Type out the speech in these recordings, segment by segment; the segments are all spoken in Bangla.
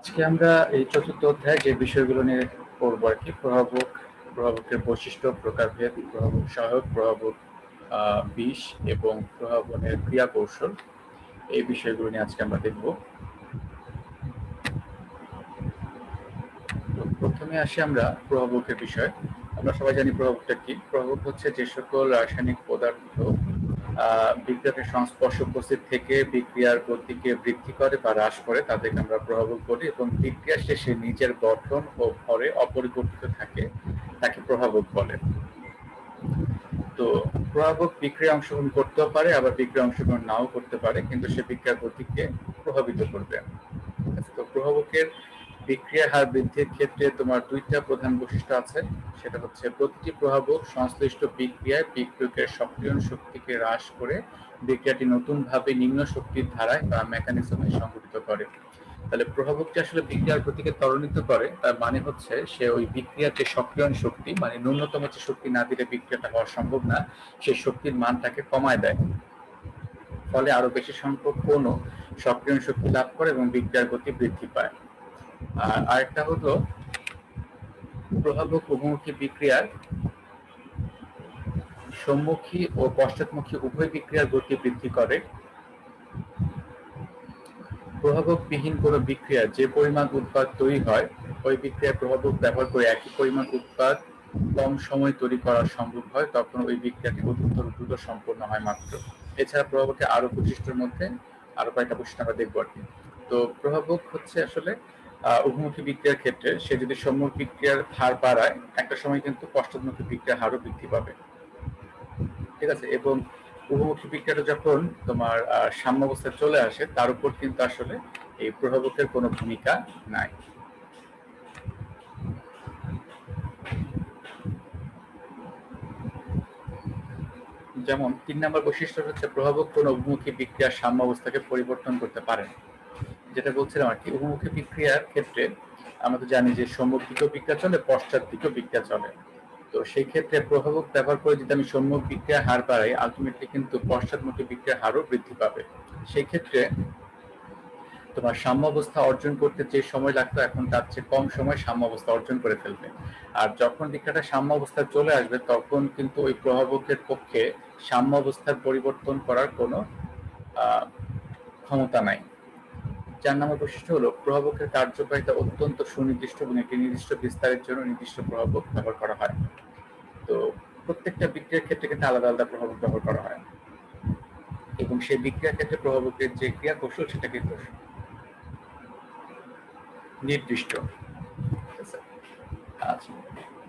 আজকে আমরা এই চতুর্থ অধ্যায়ে যে বিষয়গুলো নিয়ে পড়বো আর কি, প্রভাবকের বৈশিষ্ট্য, প্রকারভেদ, প্রভাবক সহায়ক, প্রভাবক বিষ এবং প্রভাবনের ক্রিয়া কৌশল, এই বিষয়গুলো নিয়ে আজকে আমরা দেখব। প্রথমে আসি আমরা প্রভাবকের বিষয়ে। আমরা সবাই জানি প্রভাবকটা কি। প্রভাবক হচ্ছে যে সকল রাসায়নিক পদার্থ বিক্রিয়াকে সংস্পর্শ উপস্থিত থেকে বিক্রিয়ার গতিকে বৃদ্ধি করে বা হ্রাস করে তাদেরকে আমরা প্রভাবক বলি, এবং বিক্রিয়া শেষে নিজের গঠন ও ভরে অপরিবর্তিত থাকে, তাকে প্রভাবক বলে। তো প্রভাবক বিক্রিয়া অংশগ্রহণ করতেও পারে, আবার বিক্রিয়া অংশগ্রহণ নাও করতে পারে, কিন্তু সে বিক্রিয়ার গতিকে প্রভাবিত করবে। তো প্রভাবকের বিক্রিয়ার হার বৃদ্ধির ক্ষেত্রে তোমার দুইটা প্রধান বৈশিষ্ট্য আছে। সেটা হচ্ছে প্রতিটি প্রভাবক সংশ্লিষ্ট বিক্রিয়ায় বিক্রিয়কের সক্রিয়ণ শক্তিকে হ্রাস করে বিক্রিয়াটি নতুনভাবে নিম্ন শক্তির ধারায় বা মেকানিজমে সংঘটিত করে। তাহলে প্রভাবকটি আসলে বিক্রিয়ার গতিকে ত্বরান্বিত করে, তার মানে হচ্ছে সে ওই বিক্রিয়ার যে সক্রিয়ণ শক্তি, মানে ন্যূনতম যে শক্তি না দিলে বিক্রিয়াটা হওয়া সম্ভব না, সেই শক্তির মানটাকে কমায় দেয়। ফলে আরো বেশি সংখ্যক অণু সক্রিয়ণ শক্তি লাভ করে এবং বিক্রিয়ার গতি বৃদ্ধি পায়। আর আরেকটা হলো প্রভাবক উভমুখী বিক্রিয়ার সম্মুখী ও পশ্চাৎমুখী উভয় বিক্রিয়ার গতি বৃদ্ধি করে। প্রভাবকবিহীন কোনো বিক্রিয়া যে পরিমাণ উৎপাদ তৈরি হয়, ওই বিক্রিয়ায় প্রভাবক ব্যবহার করে একই পরিমাণ উৎপাদ কম সময় তৈরি করা সম্ভব হয়, তখন ওই বিক্রিয়াটি অধিকতর দ্রুত সম্পন্ন হয় মাত্র। এছাড়া প্রভাবকের আরো বৈশিষ্ট্যের মধ্যে আরো কয়েকটা বৈশিষ্ট্য আমরা দেখবো আর কি। তো প্রভাবক হচ্ছে আসলে উভমুখী বিক্রিয়ার ক্ষেত্রে সে যদি সম্মুখ বিক্রিয়ার হার বাড়ায়, একটা সময় কিন্তু পশ্চাৎমুখী বিক্রিয়ার হারও বৃদ্ধি পাবে। ঠিক আছে। এবং উভমুখী বিক্রিয়াটা যখন তোমার সাম্যাবস্থায় চলে আসে, তার উপর কিন্তু আসলে এই প্রভাবকের কোনো ভূমিকা নাই। যেমন ৩ নম্বর বৈশিষ্ট্য হচ্ছে প্রভাবক কোন উভমুখী বিক্রিয়ার সাম্যাবস্থাকে পরিবর্তন করতে পারে। যেটা বলছিলাম আর কি, উভমুখী বিক্রিয়ার ক্ষেত্রে আমরা তো জানি যে সম্মুখ দিকেও বিক্রিয়া চলে, পশ্চাৎ দিকেও বিক্রিয়া চলে। তো সেই ক্ষেত্রে প্রভাবক ব্যবহার করে যদি আমি সম্মুখ বিক্রিয়ার হার বাড়াই, আলটিমেটলি কিন্তু পশ্চাৎমুখী বিক্রিয়ার হারও বৃদ্ধি পাবে। সেই ক্ষেত্রে তোমার সাম্যাবস্থা অর্জন করতে যে সময় লাগতো, এখন তার চেয়ে কম সময় সাম্যাবস্থা অর্জন করে ফেলবে। আর যখন বিক্রিয়াটা সাম্যাবস্থায় চলে আসবে, তখন কিন্তু ওই প্রভাবকের পক্ষে সাম্যাবস্থার পরিবর্তন করার কোনো ক্ষমতা নাই। ৪ নম্বর বৈশিষ্ট্য হলো প্রভাবকের কার্যকারিতা অত্যন্ত সুনির্দিষ্ট এবং একটি নির্দিষ্ট বিস্তারের জন্য নির্দিষ্ট প্রভাবক ব্যবহার করা হয়। তো প্রত্যেকটা বিক্রিয়ার ক্ষেত্রে কিন্তু আলাদা আলাদা প্রভাবক ব্যবহার করা হয়, এবং সেই বিক্রিয়ার ক্ষেত্রে প্রভাবকের যে ক্রিয়া কৌশল সেটা কিন্তু নির্দিষ্ট। আচ্ছা,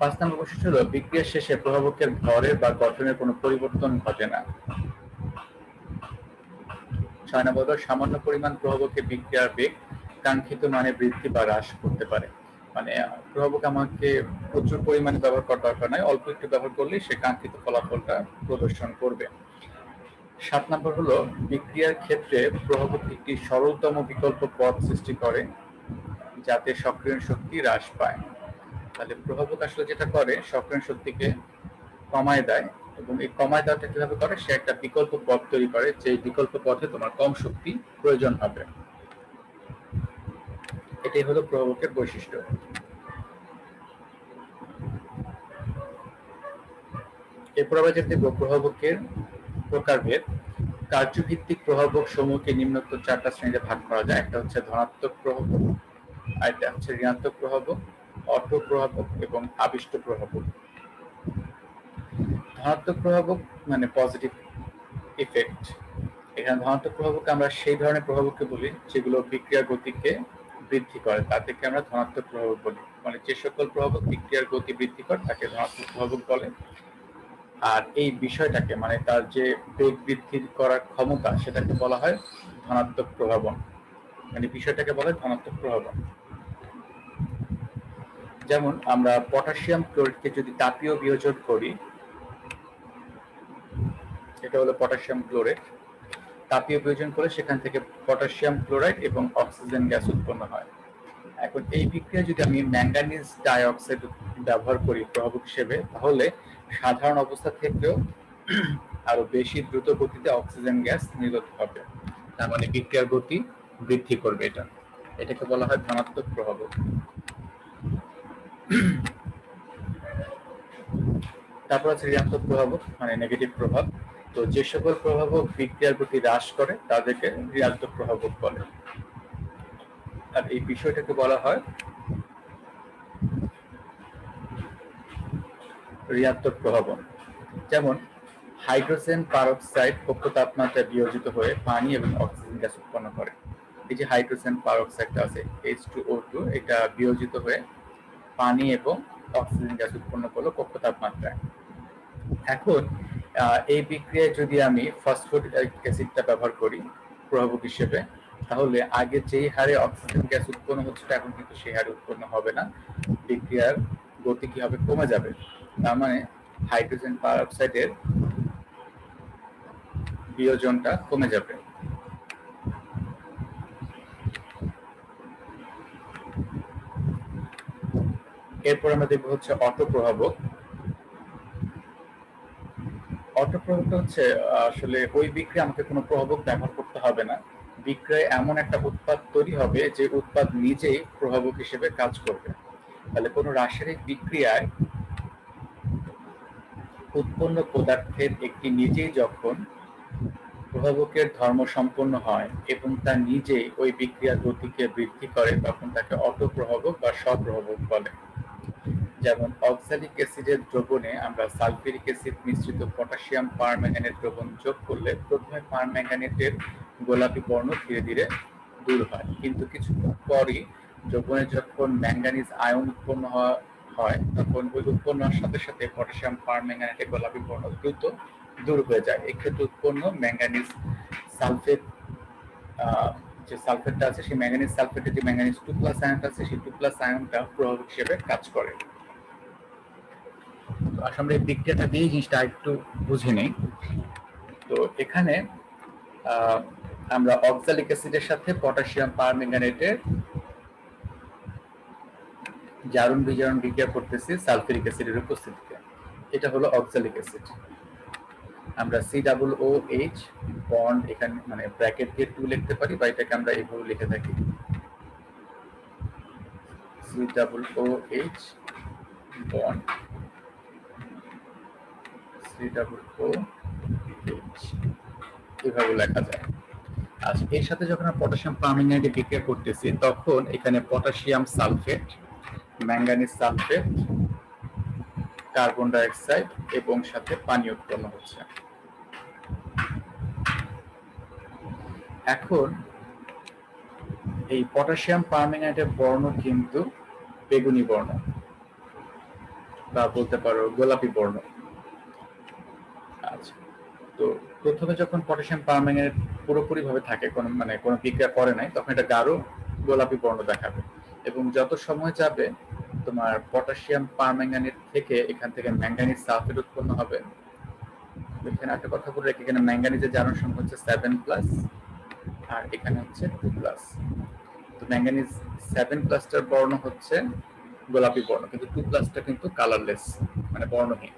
৫ নম্বর বৈশিষ্ট্য হলো বিক্রিয়া শেষে প্রভাবকের ভরে বা গঠনের কোনো পরিবর্তন ঘটে না। ৬ নম্বর হলো সামান্য পরিমাণ প্রভাবকে বিক্রিয়ার বেগ কাঙ্ক্ষিত মানে বৃদ্ধি বা হ্রাস করতে পারে। মানে প্রভাবক আমাকে প্রচুর পরিমাণে ব্যবহার করার দরকার নাই, অল্প একটু ব্যবহার করলেই সে কাঙ্ক্ষিত ফলাফলটা প্রদর্শন করবে। ৭ নম্বর হলো বিক্রিয়ার ক্ষেত্রে প্রভাবক একটি সরলতম বিকল্প পথ সৃষ্টি করে যাতে সক্রিয়ণ শক্তি হ্রাস পায়। তাহলে প্রভাবক আসলে যেটা করে, সক্রিয়ণ শক্তিকে কমায় দেয়, এবং এই কমায় দেওয়াটা কিভাবে করে, সে একটা বিকল্প পথ তৈরি করে, যে বিকল্প পথে তোমার কম শক্তি প্রয়োজন হবে। এটাই হলো প্রভাবকের বৈশিষ্ট্য। এরপর আমরা যেটা দেখব প্রভাবকের প্রকারভেদ। কার্যভিত্তিক প্রভাবক সমূহকে নিম্নোক্ত 4টা শ্রেণীতে ভাগ করা যায়। একটা হচ্ছে ধনাত্মক প্রভাবক, আরেকটা হচ্ছে ঋণাত্মক প্রভাবক, অটো প্রভাবক এবং আবিষ্ট প্রভাবক। ধনাত্মক প্রভাবক মানে পজিটিভ ইফেক্ট। এখানে ধনাত্মক প্রভাবক আমরা সেই ধরনের প্রভাবককে বলি যেগুলো বিক্রিয়ার গতিকে বৃদ্ধি করে, তাদেরকে আমরা ধনাত্মক প্রভাবক বলি। মানে যে সকল প্রভাবক বিক্রিয়ার গতি বৃদ্ধি করে তাকে ধনাত্মক প্রভাবক বলে। আর এই বিষয়টাকে, মানে তার যে বেগ বৃদ্ধি করার ক্ষমতা, সেটাকে বলা হয় ধনাত্মক প্রভাবন। মানে বিষয়টাকে বলা হয় ধনাত্মক প্রভাবন। যেমন আমরা পটাশিয়াম ক্লোরাইডকে যদি তাপীয় বিয়োজন করি, এটা হলো পটাশিয়াম ক্লোরাইড, তাপীয় বিয়োজন করে সেখান থেকে পটাশিয়াম ক্লোরাইড এবং অক্সিজেন গ্যাস উৎপন্ন হয়। এখন এই বিক্রিয়া যদি আমি ম্যাঙ্গানিজ ডাইঅক্সাইড ব্যবহার করি প্রভাবক হিসেবে, তাহলে সাধারণ অবস্থা থেকেও আরো বেশি দ্রুত গতিতে অক্সিজেন গ্যাস নির্গত হবে। তার মানে বিক্রিয়ার গতি বৃদ্ধি করবে এটা। এটাকে বলা হয় ধনাত্মক প্রভাবক। তারপর আছে ঋণাত্মক প্রভাবক, মানে নেগেটিভ প্রভাব। তো যে সকল প্রভাবক বিক্রিয়ার গতি হ্রাস করে তাদেরকে ঋণাত্মক প্রভাবক বলে। আর এই বিষয়টাকে বলা হয় ঋণাত্মক প্রভাবক। যেমন হাইড্রোজেন পারক্সাইড কক্ষ তাপমাত্রায় বিয়োজিত হয়ে পানি এবং অক্সিজেন গ্যাস উৎপন্ন করে। এই যে হাইড্রোজেন পারক্সাইডটা আছে H2O2, এটা বিয়োজিত হয়ে পানি এবং অক্সিজেন গ্যাস উৎপন্ন করলো কক্ষ তাপমাত্রায়। এখন এই বিক্রিয়ায় যদি আমি ফসফরিক অ্যাসিডটা ব্যবহার করি প্রভাবক হিসেবে, তাহলে আগে যেই হারে অক্সিজেন গ্যাস উৎপন্ন হচ্ছে এখন কিন্তু সেই হারে উৎপন্ন হবে না, বিক্রিয়ার গতি কি হবে, কমে যাবে। তার মানে হাইড্রোজেন পারক্সাইডের বিয়োজনটা কমে যাবে। এরপর আমরা দেখবো হচ্ছে অটো প্রভাবক। অটো প্রভাবক হচ্ছে আসলে ওই বিক্রিয়া আমাকে কোনো প্রভাবক ব্যবহার করতে হবে না, বিক্রিয়ায় এমন একটা উৎপাদ তৈরি হবে যে উৎপাদ নিজেই প্রভাবক হিসেবে কাজ করবে। তাহলে কোনো রাসায়নিক বিক্রিয়ায় উৎপন্ন পদার্থের একটি নিজেই যখন প্রভাবকের ধর্ম সম্পন্ন হয় এবং তা নিজেই ওই বিক্রিয়ার গতিকে বৃদ্ধি করে, তখন তাকে অটো প্রভাবক বা স্বপ্রভাবক বলে। যেমন অক্সালিক অ্যাসিডের দ্রবণে আমরা সালফিউরিক অ্যাসিড মিশ্রিত পটাশিয়াম পারম্যাঙ্গানেট দ্রবণ যোগ করলে প্রথমে পারম্যাঙ্গানেটের গোলাপি বর্ণ ধীরে ধীরে দূর হয়, কিন্তু কিছুক্ষণ পরই দ্রবণে যখন ম্যাঙ্গানিজ আয়ন উৎপন্ন হয় তখন ওই উৎপন্ন হওয়ার সাথে সাথে পটাশিয়াম পারম্যাঙ্গানেটের গোলাপি বর্ণ দ্রুত দূর হয়ে যায়। এক্ষেত্রে উৎপন্ন ম্যাঙ্গানিজ সালফেট, যে সালফেটটা আছে সেই ম্যাঙ্গানিজ সালফেটের যে ম্যাঙ্গানিজ 2+ আয়নটা আছে সেই 2+ আয়নটা প্রভাবক হিসেবে কাজ করে। তো আসলে আমরা এই বিক্রিয়াটা দিয়ে জিনিসটা একটু বুঝে নেই। তো এখানে আমরা অক্সালিক অ্যাসিডের সাথে পটাশিয়াম পারম্যাঙ্গানেটের জারণ বিজারণ বিক্রিয়া করতেছি সালফিউরিক অ্যাসিডের উপস্থিতিতে। এটা হলো অক্সালিক অ্যাসিড। আমরা COOH বন্ড এখানে মানে ব্র্যাকেট দিয়ে 2 লিখতে পারি, বা এটাকে আমরা এইভাবে লিখে থাকি COOH বন্ড COOH, এভাবে লেখা যায়। আচ্ছা, এর সাথে যখন আমরা পটাশিয়াম পারম্যাঙ্গানেট বিক্রিয়া করতেছি তখন এখানে potassium sulphate, manganese sulphate, carbon dioxide এবং সাথে পানি উৎপন্ন হচ্ছে। এখন এই পটাশিয়াম পারম্যাঙ্গানেটের বর্ণ কিন্তু বেগুনি বর্ণ বা বলতে পারো গোলাপি বর্ণ। আচ্ছা, তো প্রথমে যখন পটাশিয়াম পারম্যাঙ্গানেট পুরোপুরি ভাবে থাকে, কোনো বিক্রিয়া করে নাই, তখন এটা গাঢ় গোলাপি বর্ণ দেখাবে। এবং যত সময় যাবে তোমার পটাশিয়াম পারম্যাঙ্গানেট থেকে এখান থেকে ম্যাঙ্গানিজ সালফেট উৎপন্ন হবে। এখানে একটা কথা বলে রাখি, এখানে ম্যাঙ্গানিজের জারণ সংখ্যা হচ্ছে 7+, আর এখানে হচ্ছে 2+। তো ম্যাঙ্গানিজ 7+টার বর্ণ হচ্ছে গোলাপি বর্ণ, কিন্তু 2+টা কিন্তু কালারলেস, মানে বর্ণহীন।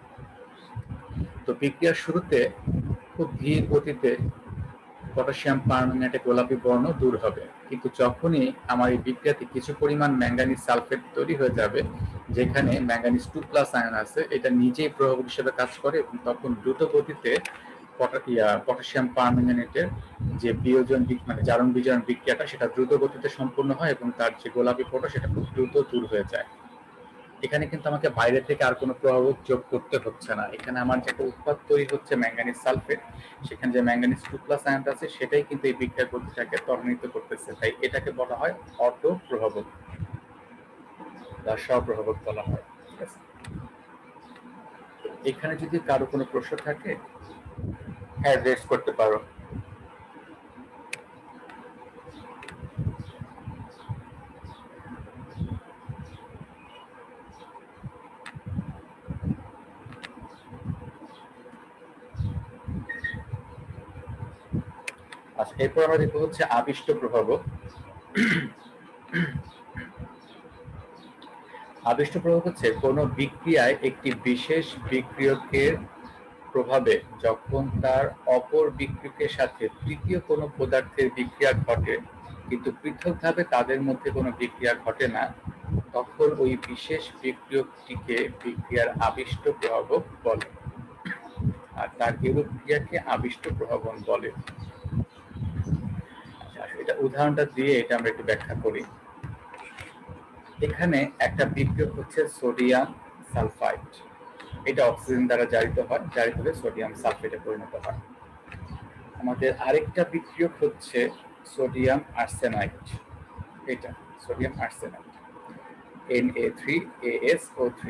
তো বিক্রিয়ার শুরুতে খুব ধীর গতিতে পটাশিয়াম পারম্যাঙ্গানেটে গোলাপি বর্ণ দূর হবে, কিন্তু যখনই আমার এই বিক্রিয়াতে কিছু পরিমাণ ম্যাঙ্গানিজ সালফেট তৈরি হয়ে যাবে, যেখানে ম্যাঙ্গানিজ 2+ আয়ন আছে, এটা নিজেই প্রভাবক হিসেবে কাজ করে এবং তখন দ্রুত গতিতে পটাশিয়াম পারম্যাঙ্গানেটের যে বিয়োজন মানে জারণ বিজারণ বিক্রিয়াটা সেটা দ্রুত গতিতে সম্পূর্ণ হয় এবং তার যে গোলাপি ফটো সেটা খুব দ্রুত দূর হয়ে যায়। এখানে কিন্তু আমাকে বাইরে থেকে আর কোনো প্রভাবক যোগ করতে হচ্ছে না। এখানে আমার যে একটা উৎপাদ তৈরি হচ্ছে ম্যাঙ্গানিজ সালফেট, সেখানে যে ম্যাঙ্গানিজ 2+ আয়নটা আছে সেটাই কিন্তু এই বিক্রিয়ার গতিটাকে ত্বরান্বিত করতেছে। তাই এটাকে বলা হয় অটো প্রভাবক বা স্বপ্রভাবক বলা হয়। ঠিক আছে, এখানে যদি কারো কোনো প্রশ্ন থাকে, হ্যাঁ রেজ করতে পারো। আচ্ছা, এরপর আমরা দেখবো হচ্ছে আবিষ্ট প্রভাবক। আবিষ্ট প্রভাবক হচ্ছে কোনো বিক্রিয়ায় একটি বিশেষ বিক্রিয়কের প্রভাবে যখন তার অপর বিক্রিয়কের সাথে তৃতীয় কোনো পদার্থের বিক্রিয়া ঘটে কিন্তু পৃথকভাবে তাদের মধ্যে কোনো বিক্রিয়া ঘটে না, তখন ওই বিশেষ বিক্রিয়কটিকে বিক্রিয়ার আবিষ্ট প্রভাবক বলে, আর তার এরূপ ক্রিয়াকে আবিষ্ট প্রভাবন বলে। এটা উদাহরণটা দিয়ে এটা আমরা একটু ব্যাখ্যা করি। এখানে একটা বিক্রিয়ক হচ্ছে সোডিয়াম সালফাইড, এটা অক্সিজেন দ্বারা জারিত হয়, জারিত হলে সোডিয়াম সালফেটে পরিণত হয়। আমাদের আরেকটা বিক্রিয়ক হচ্ছে সোডিয়াম আর্সেনাইড, এটা সোডিয়াম আর্সেনাইড Na3AsO3,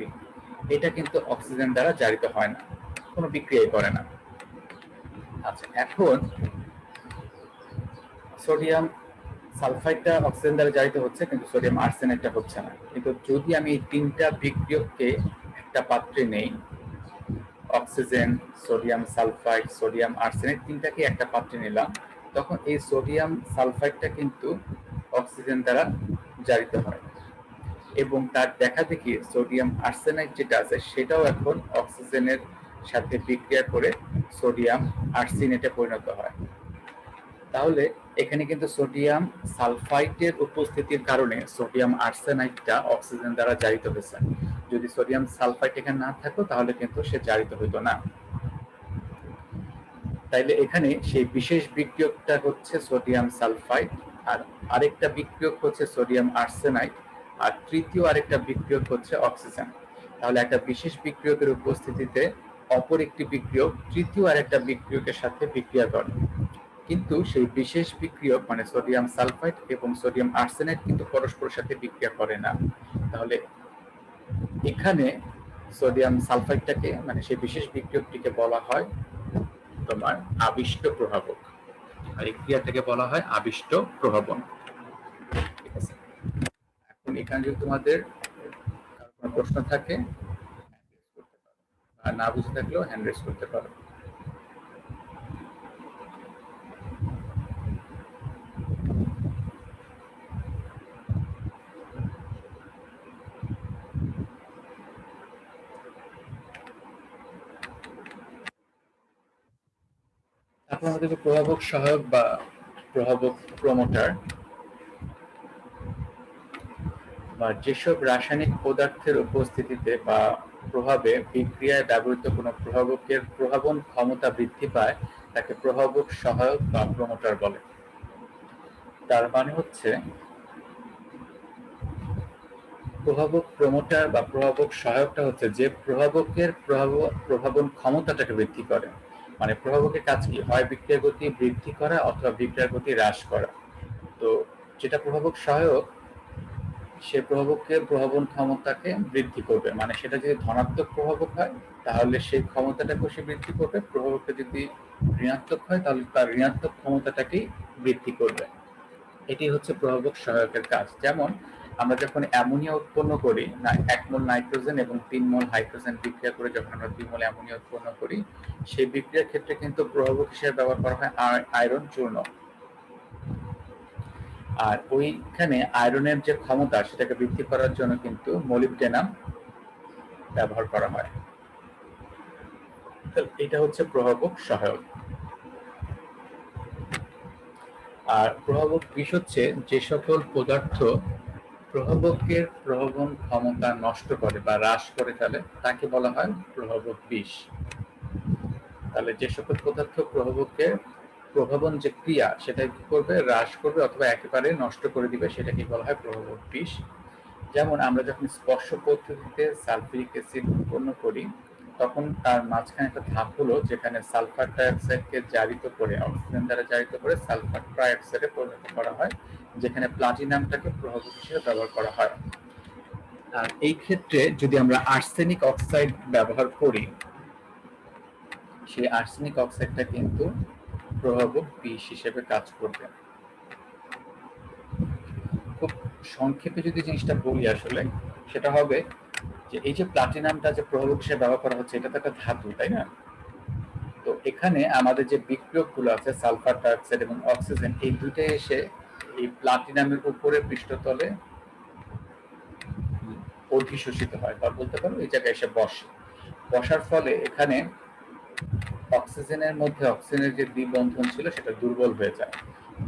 এটা কিন্তু অক্সিজেন দ্বারা জারিত হয় না, কোনো বিক্রিয়াই করে না। আচ্ছা, এখন সোডিয়াম সালফাইডটা অক্সিজেন দ্বারা জারিত হচ্ছে, কিন্তু সোডিয়াম আর্সেনাইডটা হচ্ছে না। কিন্তু যদি আমি এই তিনটা বিক্রিয়ককে একটা পাত্রে নেই, oxygen, sodium sulphide, sodium arsenide তিনটাকে একটা পাত্রে নিলাম, তখন এই সোডিয়াম সালফাইডটা কিন্তু অক্সিজেন দ্বারা জারিত হয়, এবং তার দেখা দেখি সোডিয়াম আর্সেনাইড যেটা আছে সেটাও এখন অক্সিজেনের সাথে বিক্রিয়া করে সোডিয়াম আর্সেনেটে পরিণত হয়। তাহলে এখানে কিন্তু সোডিয়াম সালফাইডের উপস্থিতির কারণে সোডিয়াম আর্সেনাইডটা অক্সিজেন দ্বারা জারিত হয়েছে। যদি সোডিয়াম সালফাইড এখানে না থাকতো তাহলে কিন্তু সে জারিত হইতো না। তাইলে এখানে সেই বিশেষ বিক্রিয়কটা হচ্ছে সোডিয়াম সালফাইড, আর আরেকটা বিক্রিয়ক হচ্ছে সোডিয়াম আর্সেনাইড, আর তৃতীয় আরেকটা বিক্রিয়ক হচ্ছে অক্সিজেন। তাহলে একটা বিশেষ বিক্রিয়কের উপস্থিতিতে অপর একটি বিক্রিয়ক তৃতীয় আরেকটা বিক্রিয়কের সাথে বিক্রিয়া করে, কিন্তু সেই বিশেষ বিক্রিয়ক মানে সোডিয়াম সালফাইড এবং সোডিয়াম আর্সেনাইড কিন্তু পরস্পরের সাথে বিক্রিয়া করে না। তাহলে এখানে সোডিয়াম সালফাইডটাকে মানে সেই বিশেষ বিক্রিয়কটিকে বলা হয় তোমার আবিষ্ট প্রভাবক, আর এই ক্রিয়াটাকে বলা হয় আবিষ্ট প্রভাবন। ঠিক আছে, এখন এখানে যদি তোমাদের কোনো প্রশ্ন থাকে আর না বুঝে থাকলেও হ্যান্ড রেজ করতে পারো। তারপর আমাদের প্রভাবক সহায়ক বা প্রভাবক প্রমোটার, বা যেসব রাসায়নিক পদার্থের উপস্থিতিতে বা প্রভাবে বিক্রিয়ায় ব্যবহৃত কোনো প্রভাবকের প্রভাবন ক্ষমতা বৃদ্ধি পায় তাকে প্রভাবক সহায়ক বা প্রমোটার বলে। তার মানে হচ্ছে প্রভাবক প্রমোটার বা প্রভাবক সহায়কটা হচ্ছে যে প্রভাবকের প্রভাবন ক্ষমতাটাকে বৃদ্ধি করে। মানে প্রভাবকের কাজ কি হয়, বিক্রিয়ার গতি বৃদ্ধি করা অথবা বিক্রিয়ার গতি হ্রাস করা। তো যেটা প্রভাবক সহায়ক সে প্রভাবকের প্রভাবন ক্ষমতাকে বৃদ্ধি করবে, মানে সেটা যদি ধনাত্মক প্রভাবক হয় তাহলে সেই ক্ষমতাটাকে সে বৃদ্ধি করবে, প্রভাবকটা যদি ঋণাত্মক হয় তাহলে তার ঋণাত্মক ক্ষমতাটাকেই বৃদ্ধি করবে। এটি হচ্ছে প্রভাবক সহায়কের কাজ। যেমন আমরা যখন অ্যামোনিয়া উৎপন্ন করি না, 1 মোল নাইট্রোজেন এবং 3 মোল হাইড্রোজেন বিক্রিয়া করে যখন আমরা 2 মোল অ্যামোনিয়া উৎপন্ন করি, সেই বিক্রিয়ার ক্ষেত্রে কিন্তু প্রভাবক হিসেবে ব্যবহার করা হয় আয়রন চূর্ণ। আর ওইখানে আয়রনের যে ক্ষমতা সেটাকে বৃদ্ধি করার জন্য কিন্তু মলিবডেনাম ব্যবহার করা হয়। এটা হচ্ছে প্রভাবক সহায়ক। আর প্রভাবক বিষ হচ্ছে যে সকল পদার্থ প্রভাবকের প্রভাবন ক্ষমতা নষ্ট করে বা হ্রাস করে ফেলে তাকে বলা হয় প্রভাবক বিষ। তাহলে যে সকল পদার্থ প্রভাবকের প্রভাবন যে ক্রিয়া সেটা কি করবে, হ্রাস করবে অথবা একেবারে নষ্ট করে দিবে, সেটাকে বলা হয় প্রভাবক বিষ। যেমন আমরা যখন স্পর্শ পদ্ধতিতে সালফিউরিক অ্যাসিড উৎপন্ন করি তখন তার মাঝখানে একটা ধাপ হলো যেখানে সালফার ডাইঅক্সাইডকে জারিত করে অক্সিজেন দ্বারা জারিত করে সালফার ট্রাইঅক্সাইডে পরিণত করা হয়, যেখানে প্লাটিনামটাকে প্রভাবক হিসেবে ব্যবহার করা হয়। আর এই ক্ষেত্রে যদি আমরা আর্সেনিক অক্সাইড ব্যবহার করি, সেই আর্সেনিক অক্সাইডটা কিন্তু প্রভাবক বিষ হিসেবে কাজ করবে। খুব সংক্ষেপে যদি জিনিসটা বলি আসলে সেটা হবে যে এই যে প্লাটিনামটা যে প্রভাবক হিসেবে ব্যবহার করা হচ্ছে এটা তো একটা ধাতু, তাই না? তো এখানে আমাদের যে বিক্রিয়কগুলো আছে সালফার ডাইঅক্সাইড এবং অক্সিজেন, এই দুইটাই এসে এই প্লাটিনামের উপরে পৃষ্ঠতলে অধিশোষিত হয় বা বলতে পারো এই জায়গায় এসে বসে। বসার ফলে এখানে অক্সিজেনের মধ্যে অক্সিজেনের যে দ্বিবন্ধন ছিল সেটা দুর্বল হয়ে যায়,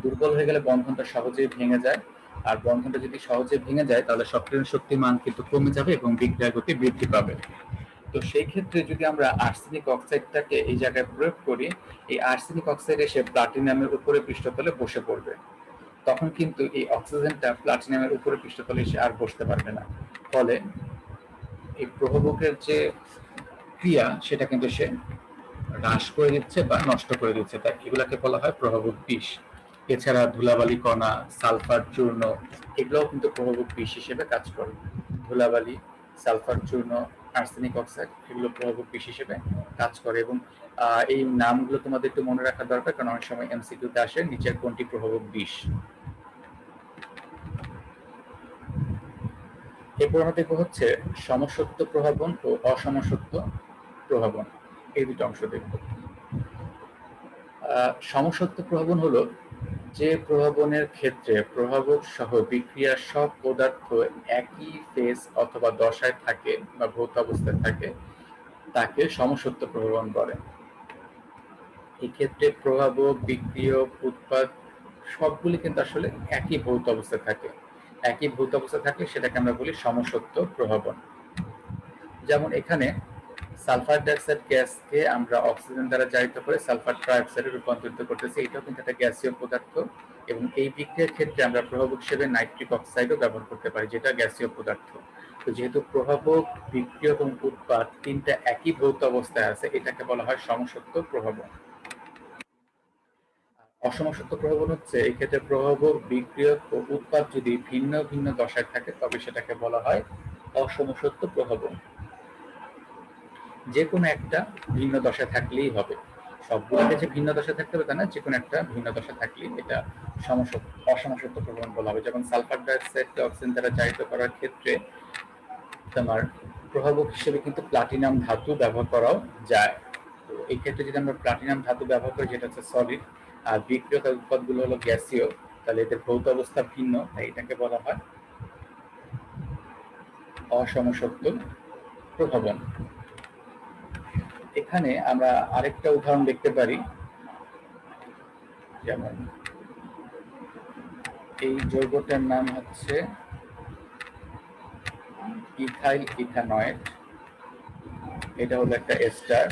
দুর্বল হয়ে গেলে বন্ধনটা সহজেই ভেঙে যায়, আর বন্ধনটা যদি সহজে ভেঙে যায় তাহলে সক্রিয়ণ শক্তির মান কিন্তু কমে যাবে এবং বিক্রিয়া গতি বৃদ্ধি পাবে। তো সেই ক্ষেত্রে যদি আমরা আর্সেনিক অক্সাইডটাকে এই জায়গায় প্রয়োগ করি, এই আর্সেনিক অক্সাইড এসে প্লাটিনামের উপরে পৃষ্ঠতলে বসে পড়বে। তখন কিন্তু এই অক্সিজেনটা প্লাটিনামের উপরে পৃষ্ঠতলে এসে আর বসতে পারবে না। ফলে এই প্রভাবকের যে ক্রিয়া সেটা কিন্তু সে হ্রাস করে দিচ্ছে বা নষ্ট করে দিচ্ছে, তাই এগুলাকে বলা হয় প্রভাবক বিষ। এছাড়া ধুলাবালি কণা, সালফার চূর্ণ, এগুলোও কিন্তু প্রভাবক বিষ হিসেবে কাজ করে। ধুলাবালি, সালফার চূর্ণ, আর্সেনিক অক্সাইড, এগুলো প্রভাবক বিষ হিসেবে কাজ করে। এবং এই নামগুলো তোমাদের একটু মনে রাখা দরকার, কারণ অনেক সময় এমসিকিউতে আসে নিচের কোনটি প্রভাবক বিষ। এরপর আমরা দেখবো হচ্ছে সমসত্ব প্রভাবন ও অসমসত্ব প্রভাবন, এই দুটো অংশ দেখব। সমসত্ব প্রভাবন হলো যে প্রভাবনের ক্ষেত্রে প্রভাবক সহ বিক্রিয়ার সব পদার্থ একই ফেজ অথবা দশায় থাকে বা ভৌত অবস্থায় থাকে, তাকে সমসত্ব প্রভাবন বলে। এক্ষেত্রে প্রভাবক, বিক্রিয়ক, উৎপাদ সবগুলি কিন্তু আসলে একই ভৌত অবস্থায় থাকে। একই ভৌত অবস্থায় থাকলে সেটাকে আমরা বলি সমসত্ব প্রভাবন। যেমন এখানে সালফার ডাইঅক্সাইড গ্যাসকে আমরা অক্সিজেন দ্বারা জারিত করে সালফার ট্রাইঅক্সাইডে রূপান্তরিত করতেছি, এটাও কিন্তু একটা গ্যাসীয় পদার্থ। এবং এই বিক্রিয়ার ক্ষেত্রে আমরা প্রভাবক হিসেবে নাইট্রিক অক্সাইডও ব্যবহার করতে পারি, যেটা গ্যাসীয় পদার্থ। তো যেহেতু প্রভাবক, বিক্রিয়ক এবং উৎপাদ তিনটা একই ভৌত অবস্থায় আছে, এটাকে বলা হয় সমসত্ব প্রভাবন। অসমসত্ব প্রভাবন হচ্ছে এই ক্ষেত্রে প্রভাবক, বিক্রিয়ক ও উৎপাদ যদি ভিন্ন ভিন্ন দশায় থাকে তবে সেটাকে বলা হয় অসমসত্ব প্রভাবন। যে কোনো একটা ভিন্ন দশায় থাকলেই হবে, সবগুলোকে যে ভিন্ন দশায় থাকতে হবে তা না, যে কোনো একটা ভিন্ন দশা থাকলেই এটা অসমসত্ব প্রভাবন বলা হবে। যেমন সালফার ডাইঅক্সাইডকে অক্সিজেন দ্বারা জারিত করার ক্ষেত্রে তোমার প্রভাবক হিসেবে কিন্তু প্লাটিনাম ধাতু ব্যবহার করাও যায়। তো এই ক্ষেত্রে যদি আমরা প্লাটিনাম ধাতু ব্যবহার করি, যেটা হচ্ছে সলিড, আর বিক্রিয়ক উৎপাদগুলো হলো গ্যাসীয়, তাহলে এদের ভৌত অবস্থা ভিন্ন, তাই এটাকে বলা হয় অসমসত্ব প্রভাবন। এখানে আমরা আরেকটা উদাহরণ দেখতে পারি, যেমন এই যৌগটার নাম হচ্ছে ইথাইল ইথানয়েড, এটা হলো একটা এস্টার।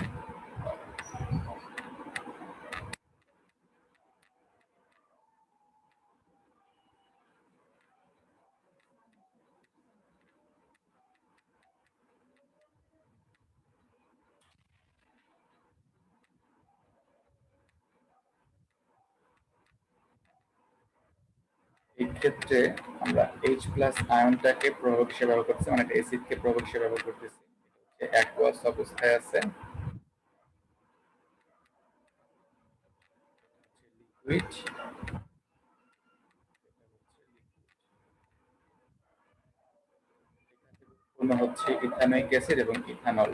এই ক্ষেত্রে আমরা H প্লাস আয়নটাকে প্রভাবক হিসেবে ব্যবহার করতেছি, মানে একটা অ্যাসিডকে প্রভাবক হিসেবে ব্যবহার করতেছি। অ্যাকুয়াস অবস্থায় আছে, লিকুইড, পূর্ণ হচ্ছে ইথানোয়িক অ্যাসিড এবং ইথানল।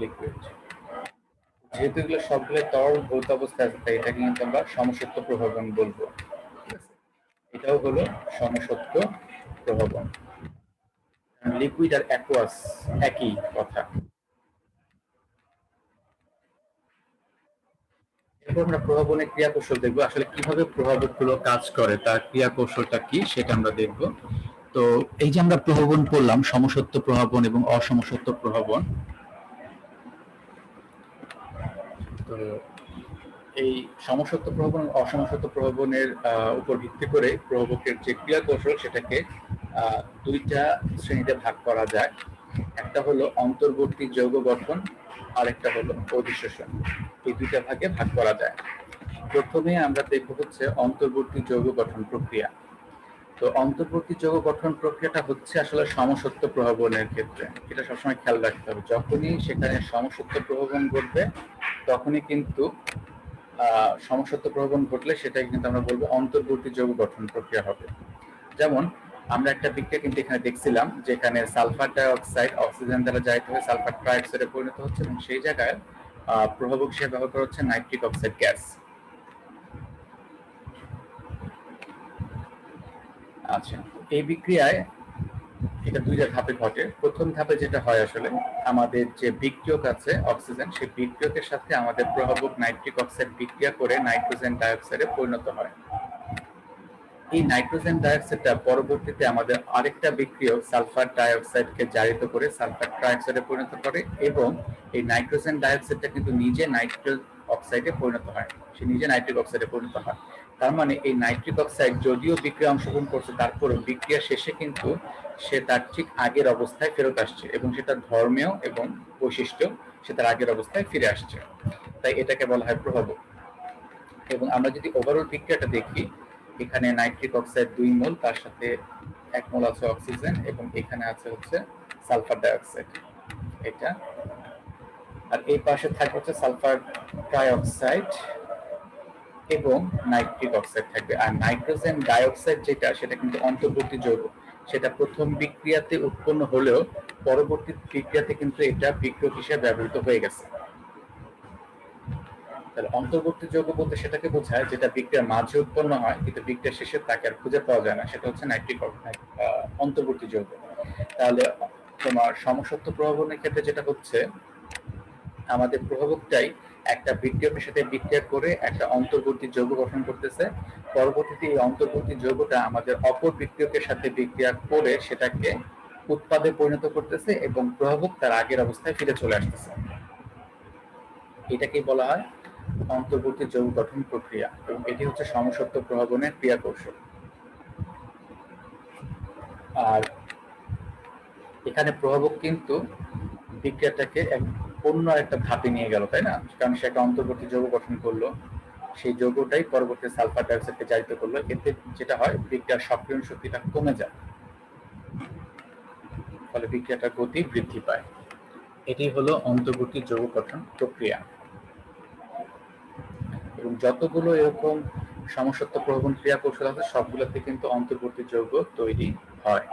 লিকুইড, যেহেতু এগুলো সবগুলো তরল ভৌত অবস্থায় আছে তাই এটাকে কিন্তু আমরা সমসত্ব প্রভাবন বলবো। এটাও হলো সমসত্ব প্রভাবন। লিকুইড আর অ্যাকুয়াস একই কথা। এরপর আমরা প্রভাবনের ক্রিয়া কৌশল দেখবো, আসলে কিভাবে প্রভাবক গুলো কাজ করে তার ক্রিয়া কৌশলটা কি সেটা আমরা দেখব। তো এই যে আমরা প্রভাবন করলাম সমসত্ব প্রভাবন এবং অসমসত্ব প্রভাবন, তো এই সমসত্ব প্রভাবন অসমসত্ব প্রভাবনের উপর ভিত্তি করে প্রভাবকের যে ক্রিয়া কৌশল সেটাকে দুইটা শ্রেণীতে ভাগ করা যায়। একটা হলো অন্তর্বর্তী যৌগ গঠন, আরেকটা হলো অধিশোষণ। এই দুইটা ভাগে ভাগ করা যায়। প্রথমে আমরা দেখব হচ্ছে অন্তর্বর্তী যৌগ গঠন প্রক্রিয়া। তো অন্তর্বর্তী যৌগ গঠন প্রক্রিয়াটা হচ্ছে আসলে সমসত্ব প্রভাবনের ক্ষেত্রে, এটা সবসময় খেয়াল রাখতে হবে। যখনই সেখানে সমসত্ব প্রভাবন ঘটবে তখনই কিন্তু সমসত্ব প্রভাবন ঘটলে সেটাকে কিন্তু আমরা বলবো অন্তর্বর্তী যৌগ গঠন প্রক্রিয়া হবে। যেমন আমরা একটা বিক্রিয়া কিন্তু এখানে দেখছিলাম যেখানে সালফার ডাইঅক্সাইড অক্সিজেন দ্বারা জারিত হয়ে সালফার ট্রাইঅক্সাইডে পরিণত হচ্ছে এবং সেই জায়গায় প্রভাবক হিসেবে ব্যবহার করা হচ্ছে নাইট্রিক অক্সাইড গ্যাস। আচ্ছা, এই বিক্রিয়ায় এটা দুইটা ধাপে ঘটে। প্রথম ধাপে যেটা হয় আসলে আমাদের যে বিক্রিয়ক আছে অক্সিজেন, সেই বিক্রিয়কের সাথে আমাদের প্রভাবক নাইট্রিক অক্সাইড বিক্রিয়া করে নাইট্রোজেন ডাইঅক্সাইডে পরিণত হয়। এই নাইট্রোজেন ডাইঅক্সাইডটা পরবর্তীতে আমাদের আরেকটা বিক্রিয়ক সালফার ডাইঅক্সাইডকে জারিত করে সালফার ট্রাইঅক্সাইডে পরিণত করে এবং এই নাইট্রোজেন ডাইঅক্সাইডটা কিন্তু নিজে নাইট্রিক অক্সাইডে পরিণত হয়, সে নিজে নাইট্রিক অক্সাইডে পরিণত হয়। তার মানে এই নাইট্রিক অক্সাইড যদিও বিক্রিয়া অংশগ্রহণ করছে, তারপরে বিক্রিয়া শেষে কিন্তু সে তার ঠিক আগের অবস্থায় ফেরত আসছে এবং সেটা ধর্মেও এবং বৈশিষ্ট্য সে তার আগের অবস্থায় ফিরে আসছে, তাই এটাকে বলা হয় প্রভাবক। এবং আমরা যদি ওভারঅল বিক্রিয়াটা দেখি, এখানে নাইট্রিক অক্সাইড 2 মোল, তার সাথে 1 মোল আছে অক্সিজেন এবং এখানে আছে হচ্ছে সালফার ডাইঅক্সাইড এটা, আর এই পাশে থাকবে হচ্ছে সালফার ট্রাইঅক্সাইড এবং নাইট্রিক অক্সাইড থাকবে। আর নাইট্রোজেন ডাইঅক্সাইড যেটা, সেটা কিন্তু অন্তর্বর্তী যৌগ, সেটা প্রথম বিক্রিয়াতে উৎপন্ন হলেও পরবর্তী বিক্রিয়াতে কিন্তু এটা বিক্রিয়ক হিসেবে ব্যবহৃত হয়ে গেছে। তাহলে অন্তর্বর্তী যৌগ বলতে সেটাকে বোঝায় যেটা বিক্রিয়ার মাঝে উৎপন্ন হয় কিন্তু বিক্রিয়া শেষে তাকে আর খুঁজে পাওয়া যায় না, সেটা হচ্ছে নাইট্রিক অন্তর্বর্তী যৌগ। তাহলে তোমার সমসত্ব প্রভাবনের ক্ষেত্রে যেটা হচ্ছে, আমাদের প্রভাবকটাই একটা বিক্রিয়কের সাথে বিক্রিয়া করে একটা অন্তর্বর্তী যৌগ গঠন করতেছে, পরবর্তীতে এই অন্তর্বর্তী যৌগটা আমাদের অপর বিক্রিয়কের সাথে বিক্রিয়া করে সেটাকে উৎপাদে পরিণত করতেছে এবং প্রভাবক তার আগের অবস্থায় ফিরে চলে আসতেছে। এটাকে বলা হয় অন্তর্বর্তী যৌগ গঠন প্রক্রিয়া এবং এটি হচ্ছে সমসত্ব প্রভাবনের ক্রিয়া কৌশল। আর এখানে প্রভাবক কিন্তু বিক্রিয়াটাকে অন্য একটা ধাপে নিয়ে গেল, তাই না? কারণ সে একটা অন্তর্বর্তী যৌগ গঠন করলো, সেই যৌগটাই পরবর্তী সালফার ডাইঅক্সাইডকে জারিত করলো, এতে যেটা হয় বিক্রিয়ার সক্রিয়ণ শক্তিটা কমে যায়, ফলে বিক্রিয়াটার গতি বৃদ্ধি পায়। এটি হলো অন্তর্বর্তী যৌগ গঠন প্রক্রিয়া। এবং যতগুলো এরকম সমসত্ব প্রভাবন ক্রিয়া কৌশল আছে সবগুলোতে কিন্তু অন্তর্বর্তী যৌগ তৈরি হয়।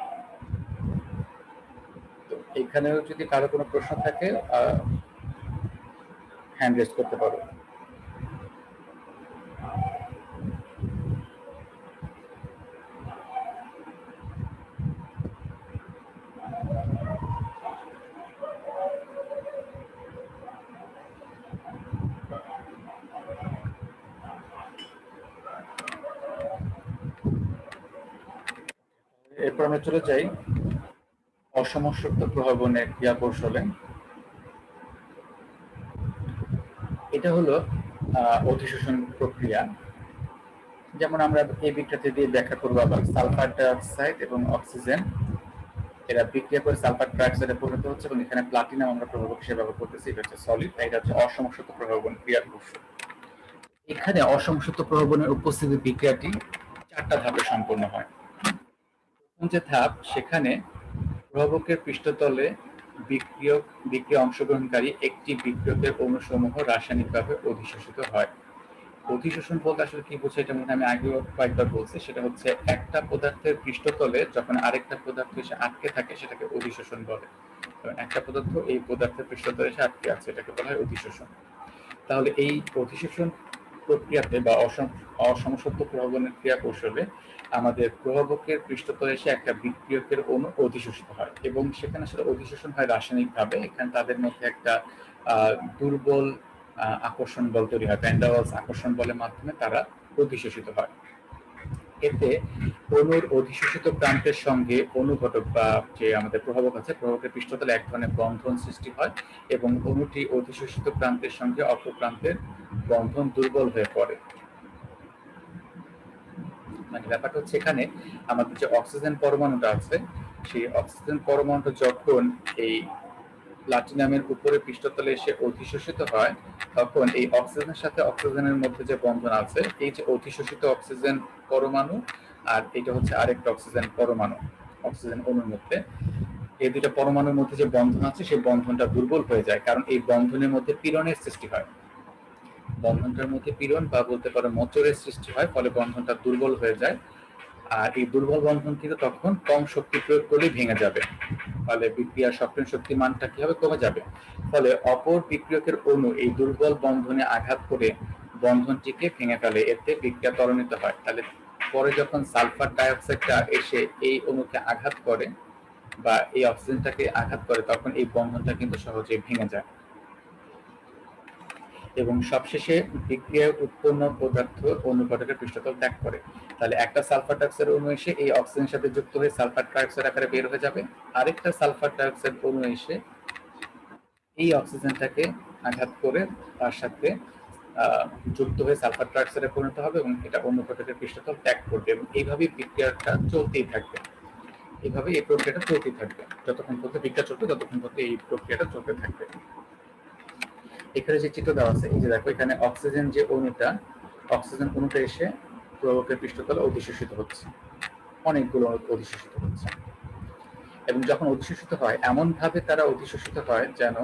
তো এখানেও যদি কারো কোনো প্রশ্ন থাকে হ্যান্ড রেজ করতে পারো। এরপর আমরা চলে যাই অসমসত্ব প্রভাবনের ক্রিয়া কৌশলে। এটা হলো অধিশোষণ প্রক্রিয়া। যেমন আমরা এই বিক্রিয়াতে দিয়ে ব্যাখ্যা করবো, আবার সালফার ডাইঅক্সাইড এবং অক্সিজেন এরা বিক্রিয়া করে সালফার ট্রাইঅক্সাইডে পরিণত হচ্ছে এবং এখানে প্লাটিনাম আমরা প্রভাবক হিসেবে ব্যবহার করতেছি, এটা হচ্ছে সলিড, এটা হচ্ছে অসমসত্ব প্রভাবন ক্রিয়া কৌশল। এখানে অসমসত্ব প্রভাবনের উপস্থিতি বিক্রিয়াটি 4টা ধাপে সম্পন্ন হয়। প্রথম যে ধাপ, সেখানে প্রভাবকের পৃষ্ঠতলে বিক্রিয়া অংশগ্রহণকারী একটি বিক্রিয়কের অণুসমূহ রাসায়নিকভাবে অধিশোষিত হয়। অধিশোষণ বলতে আসলে কি বোঝায়, এটা মনে আমি আগেও কয়েকবার বলছি, সেটা হচ্ছে একটা পদার্থের পৃষ্ঠতলে যখন আরেকটা পদার্থ এসে আটকে থাকে সেটাকে অধিশোষণ বলে। একটা পদার্থ এই পদার্থের পৃষ্ঠতলে এসে আটকে আছে, এটাকে বলা হয় অধিশোষণ। তাহলে এই অধিশোষণ প্রক্রিয়াতে বা অসমসত্ব প্রভাবনের ক্রিয়া কৌশলে আমাদের প্রভাবকের পৃষ্ঠতলে এসে একটা বিক্রিয়কের অণু অধিশোষিত হয় এবং সেখানে আসলে অধিশোষণ হয় রাসায়নিকভাবে। এখানে তাদের মধ্যে একটা দুর্বল আকর্ষণ বল তৈরি হয়, ভ্যান ডার ওয়ালস আকর্ষণ বলের মাধ্যমে তারা অধিশোষিত হয়। এতে অণুর অধিশোষিত প্রান্তের সঙ্গে অনুঘটক বা যে আমাদের প্রভাবক আছে, প্রভাবকের পৃষ্ঠতলে এক ধরনের বন্ধন সৃষ্টি হয় এবং অণুটি অধিশোষিত প্রান্তের সঙ্গে অপর প্রান্তের বন্ধন দুর্বল হয়ে পড়ে। মানে ব্যাপারটা হচ্ছে, এখানে আমাদের যে অক্সিজেন পরমাণুটা আছে, সেই অক্সিজেন পরমাণুটা যখন এই প্লাটিনামের উপরে পৃষ্ঠতলে এসে অধিশোষিত হয়, তখন এই অক্সিজেনের সাথে অক্সিজেনের মধ্যে যে বন্ধন আছে, এই যে অধিশোষিত অক্সিজেন পরমাণু আর এটা হচ্ছে আরেকটা অক্সিজেন পরমাণু, অক্সিজেন অণুর মধ্যে এই দুইটা পরমাণুর মধ্যে যে বন্ধন আছে সেই বন্ধনটা দুর্বল হয়ে যায়, কারণ এই বন্ধনের মধ্যে পীড়নের সৃষ্টি হয়, বন্ধনটার মধ্যে পীড়ন বা বলতে পারো মোচড়ের সৃষ্টি হয়, ফলে বন্ধনটা দুর্বল হয়ে যায়। আর এই দুর্বল বন্ধন কিন্তু তখন কম শক্তি প্রয়োগ করলেই ভেঙে যাবে, ফলে বিক্রিয়ার সক্রিয় শক্তি মানটা কি হবে, কমে যাবে। ফলে অপর বিক্রিয়কের অণু এই দুর্বল বন্ধনে আঘাত করে বন্ধনটিকে ভেঙে ফেলে, এতে বিক্রিয়া ত্বরান্বিত হয়। তাহলে পরে যখন সালফার ডাইঅক্সাইডটা এসে এই অণুকে আঘাত করে বা এই অক্সিজেনটাকে আঘাত করে, তখন এই বন্ধনটা কিন্তু সহজেই ভেঙে যায়। এবং সবশেষে বিক্রিয়ায় উৎপন্ন পদার্থ অণু ঘটকের পৃষ্ঠতল ত্যাগ করে। তাহলে একটা সালফার ডাইঅক্সাইড অণু এসে এই অক্সিজেনের সাথে যুক্ত হয়ে সালফার ডাইঅক্সাইড আকারে বের হয়ে যাবে, আরেকটা সালফার ডাইঅক্সাইড অণু এসে এই অক্সিজেনটাকে আঘাত করে তার সাথে যুক্ত হয়ে সালফার ডাইঅক্সাইডে পরিণত হবে এবং এটা অণু ঘটকের পৃষ্ঠতল ত্যাগ করবে, এবং এইভাবেই বিক্রিয়াটা চলতেই থাকবে। এইভাবে এই প্রক্রিয়াটা চলতেই থাকবে, যতক্ষণ পর্যন্ত বিক্রিয়া চলবে ততক্ষণ পর্যন্ত এই প্রক্রিয়াটা চলতে থাকবে। এখানে যে চিত্র দেওয়া আছে, এই যে দেখো, এখানে অক্সিজেন যে অণুটা, অক্সিজেন অণুটা এসে প্রবাহকের পৃষ্ঠতলে অধিশোষিত হচ্ছে, অনেকগুলো অধিশোষিত হচ্ছে। এবং যখন অধিশোষিত হয়, এমন ভাবে তারা অধিশোষিত হয় যেন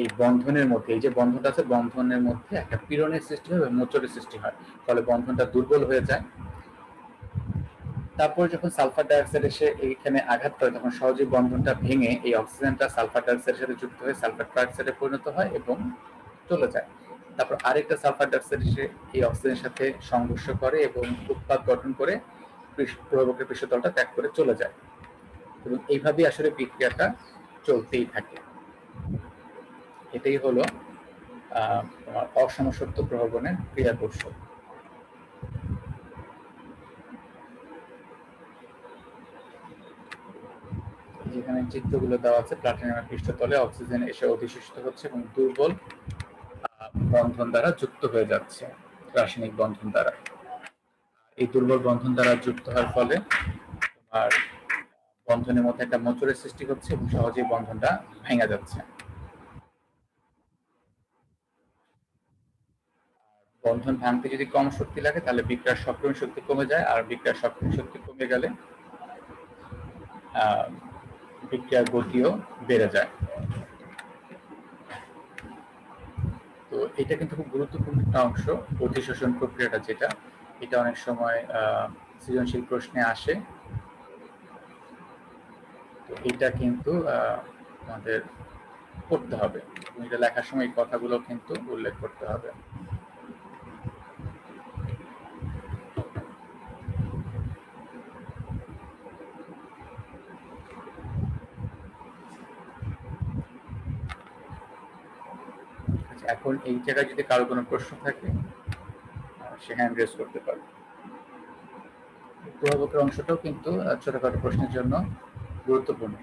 এই বন্ধনের মধ্যে, এই যে বন্ধনটা আছে, বন্ধনের মধ্যে একটা পীড়নের সৃষ্টি হয় এবং মোচড়ের সৃষ্টি হয়, ফলে বন্ধনটা দুর্বল হয়ে যায়। তারপর যখন সালফার ডাইঅক্সাইড এসে এইখানে আঘাত করে, তখন সহজেই বন্ধনটা ভেঙে এই অক্সিজেনটা সালফার ডাইঅক্সাইডের সাথে যুক্ত হয়ে সালফার ট্রাইঅক্সাইডে পরিণত হয় এবং চলে যায়। তারপর আরেকটা সালফার ডাইঅক্সাইড এসে এই অক্সিজেনের সাথে সংঘর্ষ করে এবং উৎপাদ গঠন করে প্রভাবকের পৃষ্ঠতলটা ত্যাগ করে চলে যায়, এবং এইভাবেই আসলে বিক্রিয়াটা চলতেই থাকে। এটাই হলো তোমার অসমসত্ব প্রভাবনের ক্রিয়া কৌশল। যেখানে চিত্রগুলো দেওয়া আছে, প্লাটিনামের পৃষ্ঠতলে অক্সিজেন এসে অধিশোষিত হচ্ছে এবং দুর্বল বন্ধন দ্বারা যুক্ত হয়ে যাচ্ছে, রাসায়নিক বন্ধন দ্বারা। এই দুর্বল বন্ধন দ্বারা যুক্ত হওয়ার ফলে আর বন্ধনের মধ্যে একটা মোচড়ের সৃষ্টি হচ্ছে এবং সহজেই বন্ধনটা ভেঙে যাচ্ছে। বন্ধন ভাঙতে যদি কম শক্তি লাগে, তাহলে বিক্রিয়ার সক্রিয় শক্তি কমে যায়, আর বিক্রিয়ার সক্রিয় শক্তি কমে গেলে বিক্রিয়ার গতিও বেড়ে যায়। তো এটা কিন্তু খুব গুরুত্বপূর্ণ একটা অংশ, অধিশোষণ প্রক্রিয়াটা যেটা, এটা অনেক সময় সৃজনশীল প্রশ্নে আসে। তো এটা কিন্তু আমাদের করতে হবে, এটা লেখার সময় এই কথাগুলো কিন্তু উল্লেখ করতে হবে। এখন এই জায়গায় যদি কারো কোনো প্রশ্ন থাকে, সে হ্যান্ড রেজ করতে পারে। প্রভাবকের অংশটাও কিন্তু ছোটখাটো প্রশ্নের জন্য গুরুত্বপূর্ণ।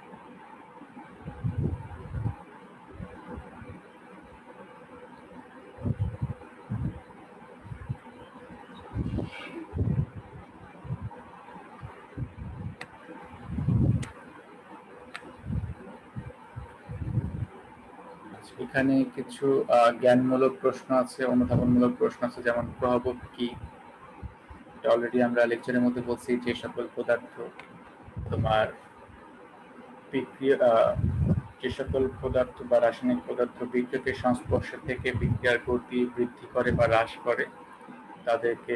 এখানে কিছু জ্ঞানমূলক প্রশ্ন আছে, অনুধাবনমূলক প্রশ্ন আছে, যেমন প্রভাবক কি, অলরেডি আমরা লেকচারের মধ্যে বলছি, যে সকল পদার্থ তোমার বিক্রিয়া, যে সকল পদার্থ বা রাসায়নিক পদার্থ বিক্রিয়কের সংস্পর্শ থেকে বিক্রিয়ার গতি বৃদ্ধি করে বা হ্রাস করে, তাদেরকে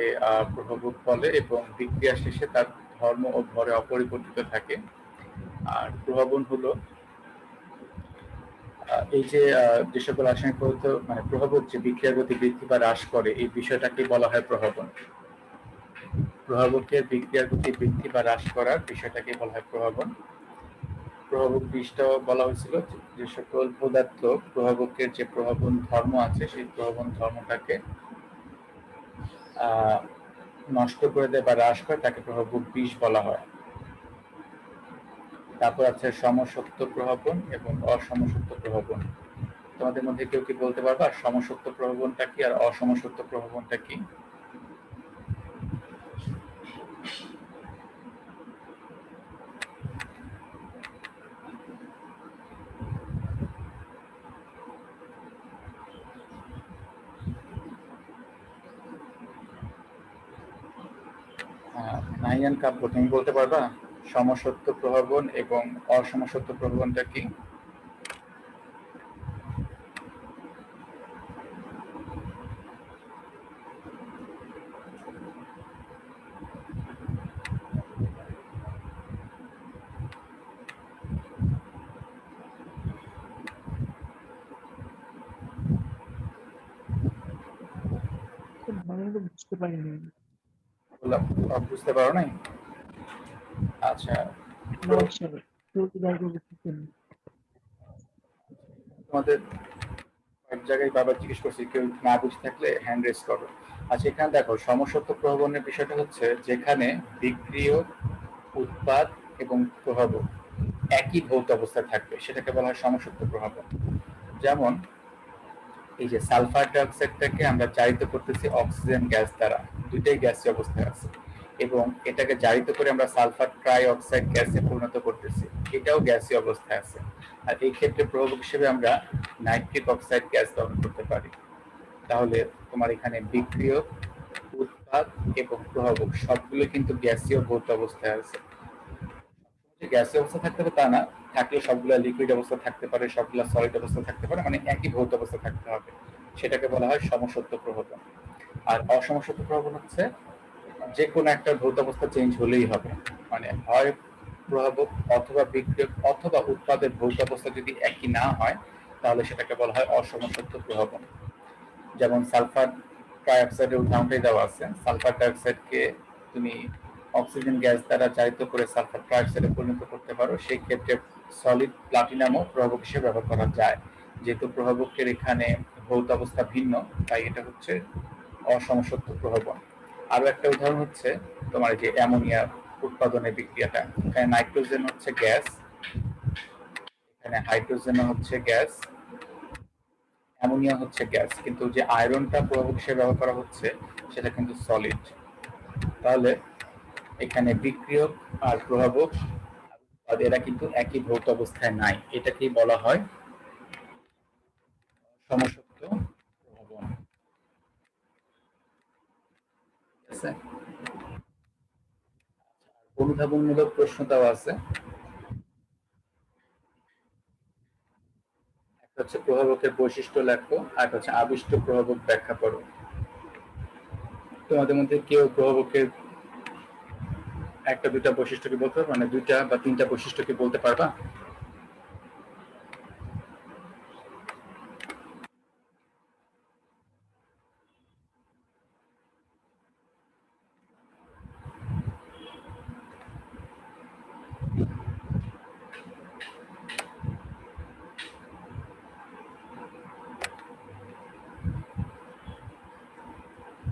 প্রভাবক বলে, এবং বিক্রিয়া শেষে তার ধর্ম ও ভরে অপরিবর্তিত থাকে। আর প্রভাবন হলো এই যে যে সকল রাসায়নিক পদার্থ, মানে প্রভাবক যে বিক্রিয়ার গতি বৃদ্ধি বা হ্রাস করে, এই বিষয়টাকে বলা হয় প্রভাবন। প্রভাবকের বিক্রিয়ার গতি বৃদ্ধি বা হ্রাস করার বিষয়টাকে বলা হয় প্রভাবন। প্রভাবক বিশটাও বলা হয়েছিল, যে সকল পদার্থ প্রভাবকের যে প্রভাবন ধর্ম আছে, সেই প্রভাবন ধর্মটাকে নষ্ট করে দেয় বা হ্রাস করে, তাকে প্রভাবক বিষ বলা হয়। তারপর আছে সমসত্ব প্রভাবন এবং অসমসত্ব প্রভাবন। তোমাদের মধ্যে কেউ কি বলতে পারবা সমসত্ব প্রভাবনটা কি আর অসমসত্ব প্রভাবনটা কি? নাহিয়ান কাব্য, তুমি বলতে পারবা সমসত্ব প্রভাবন এবং অসমসত্ব প্রভাবনটা কি? বুঝতে পারিনি। বুঝতে পারো নাই? আচ্ছা, না স্যার, তোমাদের এক জায়গায় বারবার জিজ্ঞেস করছি, কেউ না বুঝে থাকলে হ্যান্ড রেজ করো। আচ্ছা, এখানে দেখো সমসত্ব প্রভাবনের বিষয়টা হচ্ছে যেখানে বিক্রিয়, উৎপাদ এবং প্রভাবক একই ভৌত অবস্থায় থাকবে সেটাকে বলা হয় সমসত্ব প্রভাবন। যেমন এই যে সালফার ডাইঅক্সাইডটাকে আমরা জারিত করতেছি অক্সিজেন গ্যাস দ্বারা, দুইটাই গ্যাসীয় অবস্থায় আছে, এবং এটাকে জারিত করে আমরা সালফার ট্রাই অক্সাইড গ্যাসে পরিণত করতেছি, এটাও গ্যাসীয় অবস্থায় আছে। আর এই ক্ষেত্রে প্রভাবক হিসেবে আমরা নাইট্রিক অক্সাইড গ্যাস ব্যবহার করতে পারি। তাহলে তোমার এখানে বিক্রিয়ক, উৎপাদ এবং প্রভাবক সবগুলো কিন্তু গ্যাসীয় ভৌত অবস্থায় আছে। গ্যাসীয় অবস্থা থাকতে হবে তা না, থাকলে সবগুলা লিকুইড অবস্থা থাকতে পারে, সবগুলা সলিড অবস্থা থাকতে পারে, মানে একই ভৌত অবস্থা থাকতে হবে, সেটাকে বলা হয় সমসত্ব প্রভাবন। আর অসমসত্ব প্রভাবন হচ্ছে যে কোনো একটা ভৌত অবস্থা চেঞ্জ হলেই হবে, মানে হয় প্রভাবক অথবা বিক্রিয়ক অথবা উৎপাদের ভৌত অবস্থা যদি একই না হয় তাহলে সেটাকে বলা হয় অসমসত্ব প্রভাবন। যেমন সালফার ডাইঅক্সাইডের উদাহরণটাই দেওয়া আছে। সালফার ডাইঅক্সাইডকে তুমি অক্সিজেন গ্যাস দ্বারা জারিত করে সালফার ট্রাইঅক্সাইডে পরিণত করতে পারো, সেই ক্ষেত্রে সলিড প্লাটিনামও প্রভাবক হিসেবে ব্যবহার করা যায়। যেহেতু প্রভাবকের এখানে ভৌত অবস্থা ভিন্ন, তাই এটা হচ্ছে অসমসত্ব প্রভাবন। আরো একটা উদাহরণ হচ্ছে তোমার যে অ্যামোনিয়া উৎপাদনের বিক্রিয়াটা, এখানে নাইট্রোজেন হচ্ছে গ্যাস, এখানে হাইড্রোজেন হচ্ছে গ্যাস, অ্যামোনিয়া হচ্ছে গ্যাস, কিন্তু যে আয়রনটা প্রভাবক হিসেবে ব্যবহার করা হচ্ছে সেটা কিন্তু সলিড। তাহলে এখানে বিক্রিয়ক আর প্রভাবক এরা কিন্তু একই ভৌত অবস্থায় নাই, এটাকেই বলা হয় সমসত্ব প্রভাবন। ঠিক আছে, অনুধাবনমূলক প্রশ্ন দেওয়া আছে। একটা হচ্ছে প্রভাবকের বৈশিষ্ট্য লেখো, আর হচ্ছে আবিষ্ট প্রভাবক ব্যাখ্যা করো। তোমাদের মধ্যে কেউ প্রভাবকের একটা দুইটা বৈশিষ্ট্য কি বলতে পারবা, মানে দুইটা বা তিনটা বৈশিষ্ট্য কি বলতে পারবা?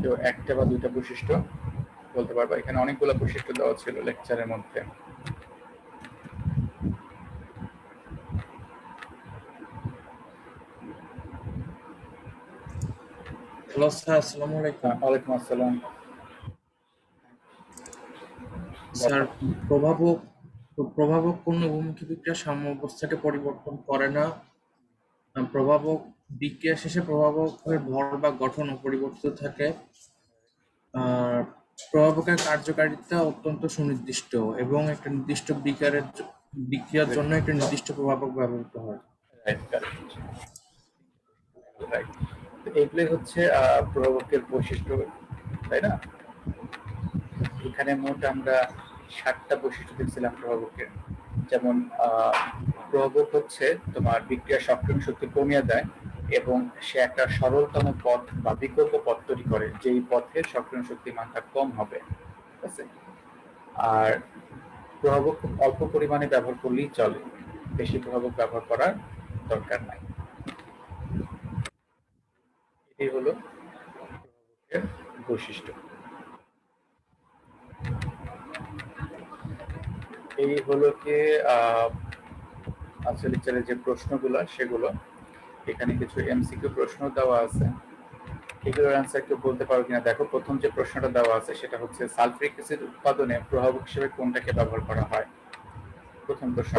কেউ একটা বা দুইটা বৈশিষ্ট্য বলতে পারবা? এখানে অনেকগুলো বৈশিষ্ট্য দেওয়া ছিল লেকচারের মধ্যে। হ্যালো স্যার, আসসালামু আলাইকুম। ওয়ালাইকুম আসসালাম। স্যার, প্রভাবক প্রভাবক কোনো বহুমুখী বিক্রিয়ার সাম্য অবস্থাকে পরিবর্তন করে না। প্রভাবক বিক্রিয়া শেষে প্রভাবকের ভর বা গঠন অপরিবর্তিত থাকে। আর প্রভাবকের কার্যকারিতা অত্যন্ত সুনির্দিষ্ট এবং একটা নির্দিষ্ট বিক্রিয়ার জন্য একটা নির্দিষ্ট প্রভাবক ব্যবহৃত হয়। এইগুলোই হচ্ছে প্রভাবকের বৈশিষ্ট্য, তাই না? এখানে মোট আমরা 7টা বৈশিষ্ট্য দেখছিলাম প্রভাবকের। যেমন প্রভাবক হচ্ছে তোমার বিক্রিয়া সক্রিয় শক্তি কমিয়ে দেয় এবং সে একটা সরলতম পথ বা বিকল্প পথ তৈরি করে, যেই পথে সক্রিয় শক্তির মানটা কম হবে। ঠিক আছে, আর প্রভাবক খুব অল্প পরিমাণে ব্যবহার করলেই চলে, বেশি প্রভাবক ব্যবহার করার দরকার নাই। এটাই হলো প্রভাবকের বৈশিষ্ট্য। এই হলো কি আজকের লেকচারের যে প্রশ্নগুলো সেগুলো। এখানে কিছু এমসিকিউ প্রশ্ন দেওয়া আছে, এগুলোর অ্যান্সার কেউ বলতে পারো কিনা দেখো। প্রথম যে প্রশ্নটা দেওয়া আছে সেটা হচ্ছে সালফিউরিক অ্যাসিড উৎপাদনে প্রভাবক হিসেবে কোনটাকে ব্যবহার করা হয়? প্রথম প্রশ্ন,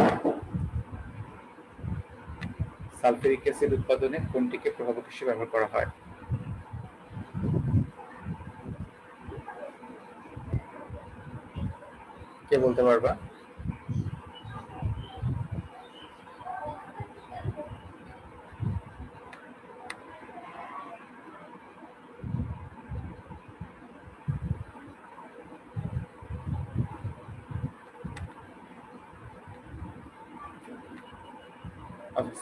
সালফিউরিক অ্যাসিড উৎপাদনে কোনটিকে প্রভাবক হিসেবে ব্যবহার করা হয়? কে বলতে পারবা?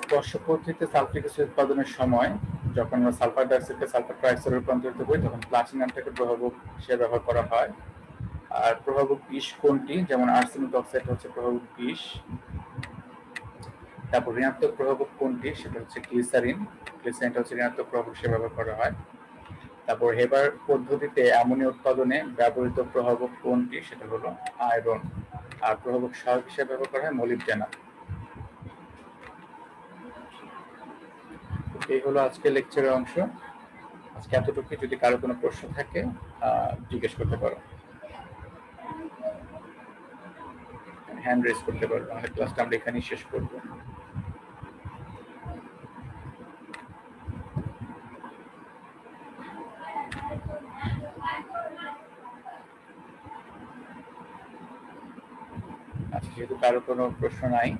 স্পর্শ পদ্ধতিতে সালফিউরিক অ্যাসিড উৎপাদনের সময় যখন আমরা সালফার ডাইঅক্সাইডকে সালফার ট্রাইঅক্সাইডে রূপান্তরিত করি তখন প্লাটিনামটাকে প্রভাবক হিসেবে ব্যবহার করা হয়। আর প্রভাবক বিষ কোনটি? যেমন আর্সেনিক অক্সাইড হচ্ছে প্রভাবক বিষ। তারপর ঋণাত্মক প্রভাবক কোনটি? সেটা হচ্ছে গ্লিসারিন। গ্লিসারিনটা হচ্ছে ঋণাত্মক প্রভাবক হিসেবে ব্যবহার করা হয়। তারপর হেবার পদ্ধতিতে অ্যামোনিয়া উৎপাদনে ব্যবহৃত প্রভাবক কোনটি? সেটা হলো আয়রন। আর প্রভাবক সহায়ক হিসেবে ব্যবহার করা হয় মলিবডেনাম। এই হলো আজকের লেকচারের অংশ। আজকে এতটুকু। যদি কারো কোনো প্রশ্ন থাকে জিজ্ঞেস করতে পারো, হ্যান্ড রেজ করতে পারো। আমাদের ক্লাসটা আমরা এখানেই শেষ করবো। আচ্ছা, যেহেতু কারো কোনো প্রশ্ন নাই,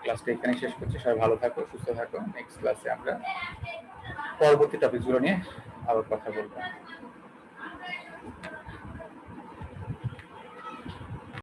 ক্লাসটা এখানেই শেষ করছি। সবাই ভালো থাকো, সুস্থ থাকো। নেক্সট ক্লাসে আমরা পরবর্তী টপিকগুলো নিয়ে আবার কথা বলবো।